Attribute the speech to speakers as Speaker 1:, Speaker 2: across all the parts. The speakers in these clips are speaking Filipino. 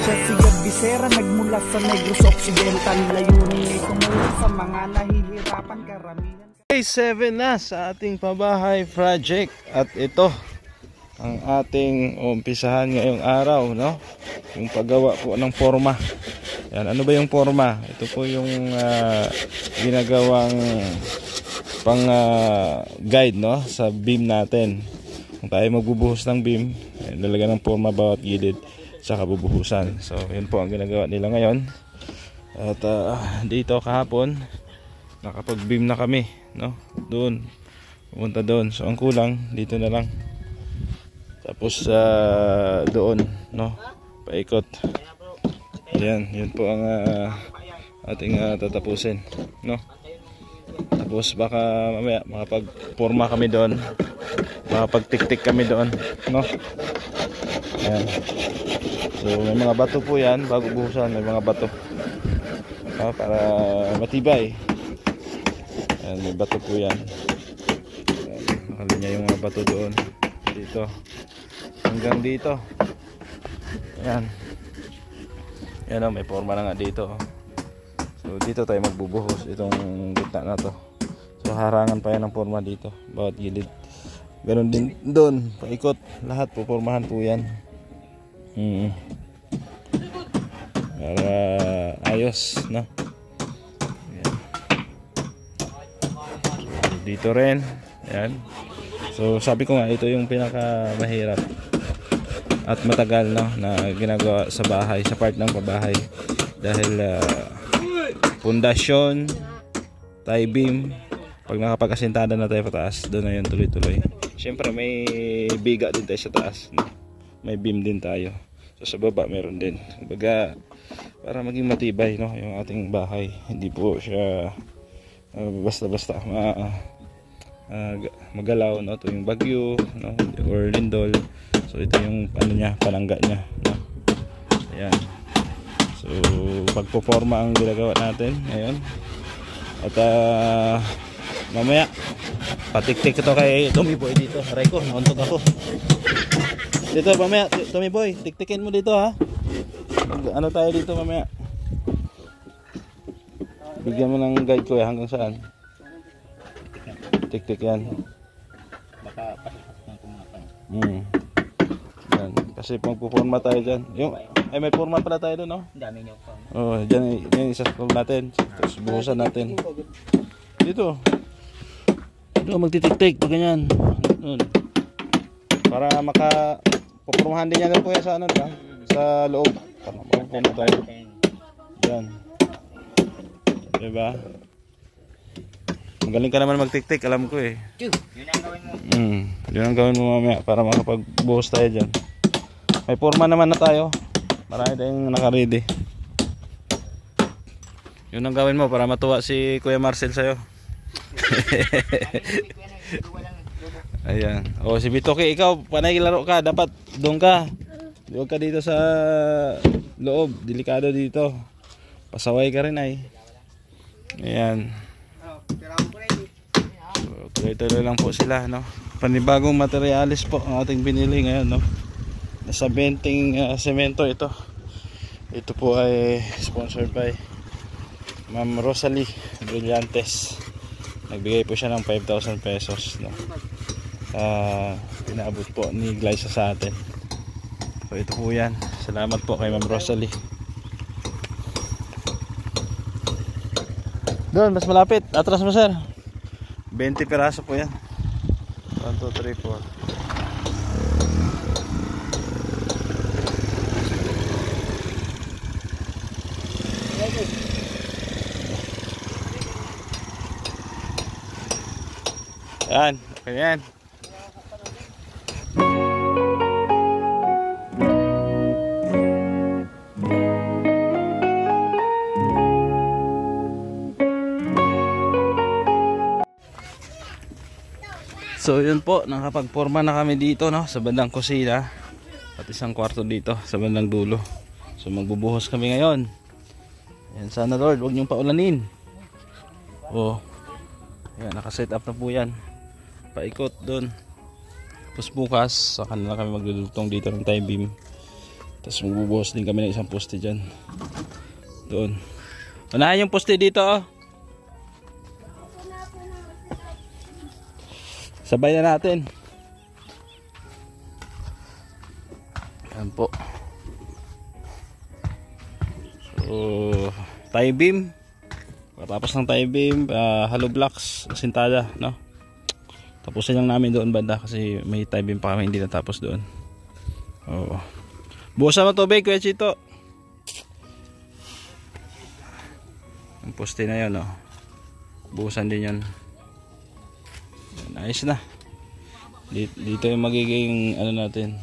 Speaker 1: Siya si Bisera, nagmula sa Negros Occidental. Layunin ay tumulong sa mga nahihirapan karamihan.
Speaker 2: Day 7 na sa ating pabahay project. At ito ang ating umpisahan ngayong araw, no? Yung paggawa po ng forma. Yan, ano ba yung forma? Ito po yung ginagawang pang guide, no, sa beam natin. Kung tayo magbubuhos ng beam, lalagyan ng forma bawat gilid, saka bubuhusan. So yun po ang ginagawa nila ngayon. At dito kahapon nakapag beam na kami, no? Doon pumunta doon. So ang kulang dito na lang. Tapos doon, no, paikot. Yan, yun po ang ating tatapusin, no? Tapos baka mamaya makapag-forma kami doon, makapag-tik-tik kami doon, no? Yan. So may mga bato po yan, bago buhusan may mga bato, para matibay. Yan, may bato po yan. Nakalinya yung mga bato doon, dito hanggang dito. Yan. Yan, may forma na nga dito. So dito tayo magbubuhos itong gitna na to. So harangan pa yan ng forma dito, bawat gilid. Ganon din doon, paikot. Lahat pupormahan po yan. Para ayos, no? Yan. So, dito rin. Yan. So sabi ko nga, ito yung pinaka mahirap at matagal, no, na ginagawa sa bahay, sa part ng pabahay. Dahil pundasyon, tie beam, pag nakapag-asintada na tayo pataas, doon na yun tuloy-tuloy. Siyempre may biga din tayo sa taas, no? May beam din tayo. So sa baba meron din. Kumbaga, para maging matibay, no, yung ating bahay. Hindi po siya basta-basta magalaw, no, ito yung bagyo, no, or lindol. So ito yung ano niya, palangga niya, no? Ayan. So pagpoforma ang ginagawa natin ngayon. At mamaya patik-tik ito kay Tommy Boy dito. Aray ko, nauntog ako. Dito mamaya, Tommy Boy, tik-tikin mo dito, ha. Ano tayo dito mamaya? Bigyan mo ng guide ko, hanggang saan? Tik-tik yan.
Speaker 3: Baka pasok ng kumapay.
Speaker 2: Yan. Kasi magpuporma tayo dyan. Yung, ay may forma pala tayo doon, no?
Speaker 3: Dami nyo pa.
Speaker 2: Oh, dyan yung isa-scroll natin. Tapos buhusan natin. Dito. Dito magtitik-tik pag ganyan. Para pupormahan din yan po yan sa ano, diba? Sa loob. Para magpuporma tayo. Yan. Diba? Magaling ka naman magtik-tik, alam ko eh.
Speaker 3: Yun ang gawin mo.
Speaker 2: Yun ang gawin mo mamaya para makapag-buhos tayo dyan. May forma naman na tayo. Marami tayong naka-ready. Yun ang gawin mo para matuwa si Kuya Marcel sa'yo. Ayan. O si Bitoki, ikaw panay laro ka. Dapat doon ka. Huwag ka dito sa loob. Delikado dito. Pasaway ka rin ay. Ayan. Tuloy-tuloy lang po sila, no? Panibagong materialis po ang ating binili ngayon, no? Nasa 20 semento ito. Ito po ay sponsored by Ma'am Rosalie Brillantes. Nagbigay po siya ng 5,000 pesos, no? Pinaabot po ni Glyza sa atin. So ito po yan. Salamat po kay Ma'am Rosalie. Doon, mas malapit. Atras mo, sir. 20 piraso po yan. 1, 2, 3, 4. Yan, okay yan. So yun po, nakapagporma na kami dito, no, sa bandang kusina at isang kwarto dito sa bandang dulo. So magbubuhos kami ngayon. Yan, sana Lord, huwag niyong paulanin. Oh. Yan, naka-set up na po yan. Paikot doon. Tapos bukas, saka na kami maglulutong dito ng tie beam. Tapos magbubuhos din kami ng isang poste dyan. Doon. Unahin yung poste dito oh. Sabay na natin. Yan po. So, tie beam. Tapos ng tie beam, hollow blocks, sintada, no? Tapusin lang namin doon banda kasi may tie beam pa kami hindi natapos doon. Oo. Buhusan mo tubig, Kuya Chito. Ang poste na yun, oh. Buhusan din yan. Ayos na. Dito yung magiging ano natin,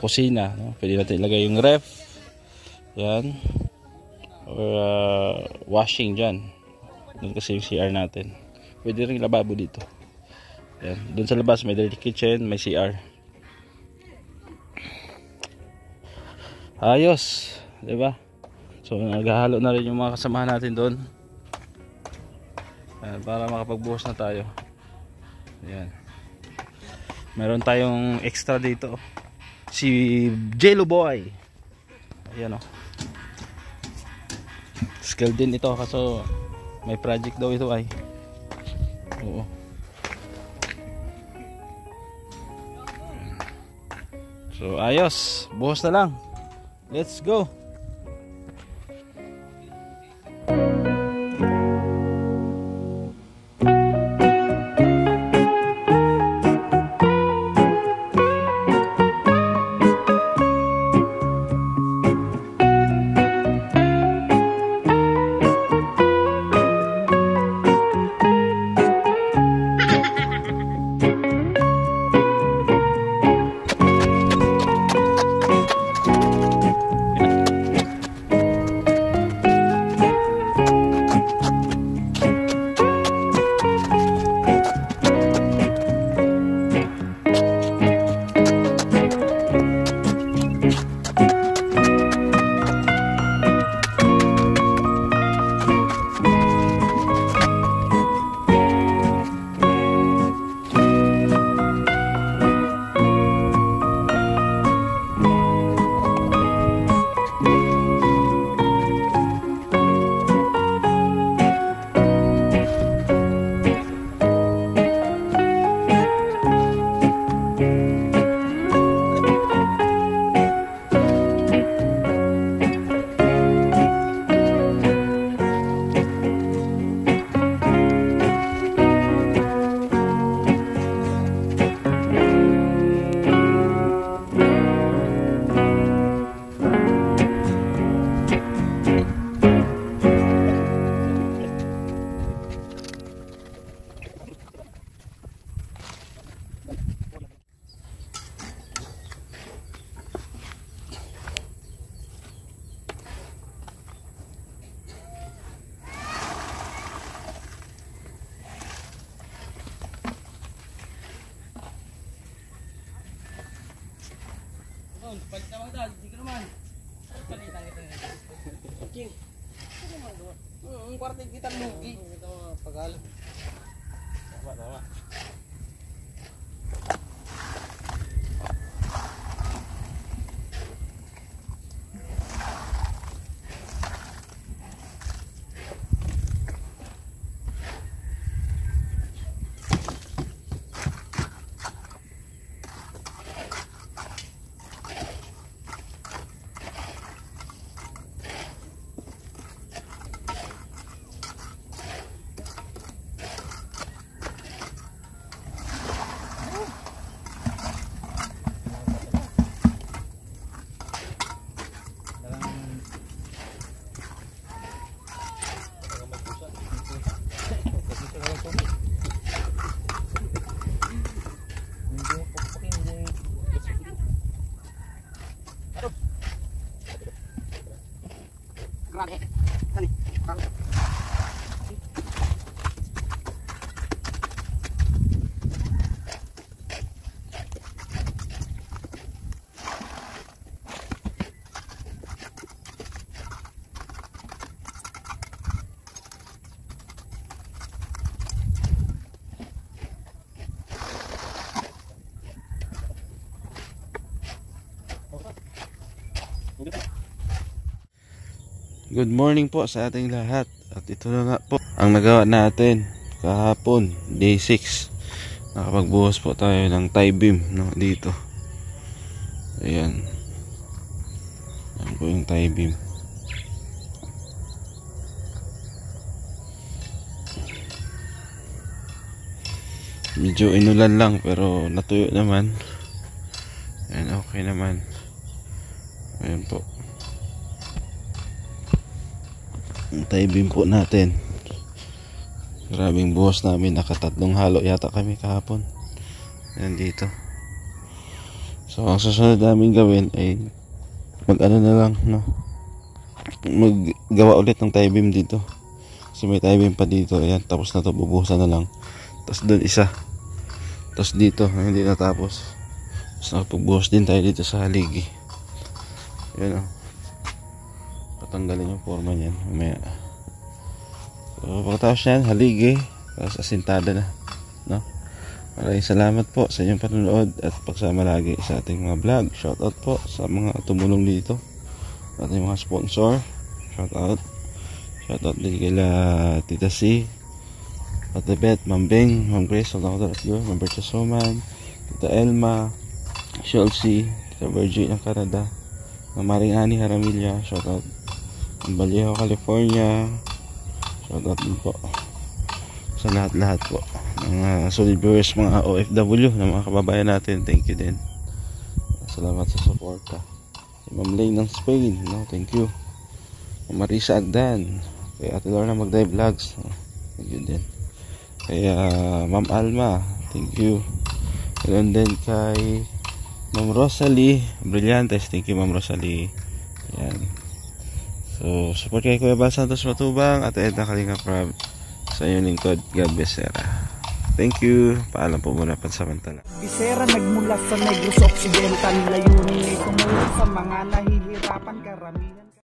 Speaker 2: kusina, no? Pwede natin ilagay yung ref. Yan. Or washing dyan. Doon kasi yung CR natin. Pwede rin lababo dito. Yan. Doon sa labas may dirty kitchen, may CR. Ayos, 'di ba? So naghahalo na rin yung mga kasamahan natin doon. Para makapagbuhos na tayo. Ayan. Meron tayong extra dito. Si Jello Boy. Ayan oh. Skill din ito kasi may project daw ito ay. Oo. So ayos, buhos na lang. Let's go. Palit na magdal, di ka naman. Palitan ito na. King. Ano naman doon? Ang kwartig kita lugi. Ito mga pag-alap. Tama. Grabe. Sani. Good morning po sa ating lahat. At ito na nga po ang nagawa natin kahapon, day 6. Nakapagbuhos po tayo ng tie beam, no, dito. Ayan. Ayan po yung tie beam. Medyo inulan lang pero natuyo naman. Ayan, okay naman. Ayan po. Ang tie beam po natin. Grabing buhos namin. Nakatatlong halo yata kami kahapon. Ayan dito. So ang susunod namin gawin ay mag-ano na lang, no? Maggawa ulit ng tie beam dito. Kasi may tie beam pa dito. Ayan, tapos na to, bubuhusan na lang. Tapos doon isa. Tapos dito, hindi natapos. Tapos nakapagbuhos din tayo dito sa haligi. Ayan, o. Patanggalin yung forma niyan mamaya. So pagkatapos yan, haligi, tapos asintada na, no? Maraming salamat po sa inyong panonood at pagsama lagi sa ating mga vlog. Shoutout po sa mga tumulong dito, ating mga sponsor. Shoutout din kila Tita C, Ate Beth, Ma'am Beng, Ma'am Grace, Ma'am Bertus Roman, Tita Elma, Chelsea, Tita Virgie ng Canada, Ma'am Maring Ani Haramilla, shoutout. Vallejo, California, shoutout din po sa lahat po mga solid viewers, mga OFW na mga kababayan natin. Thank you din, salamat sa suporta. Ma'am Lane ng Spain, no? Thank you. Marisa Agdan, kay Ate Lorna Magday Vlogs, thank you din. Kay Ma'am Alma, thank you. Ganun din kay Ma'am Rosalie Brillantes, thank you Ma'am Rosalie. Yan. So, support kay Kuya Bal Santos Matubang at Edna Kalinga Prab sa inyong lingkod, Gab Becerra. Thank you. Paalam po muna pansamantala.
Speaker 1: Bisera nagmula sa Negros Occidental, layunin ay tumulong sa mga nahihirapan karamihan.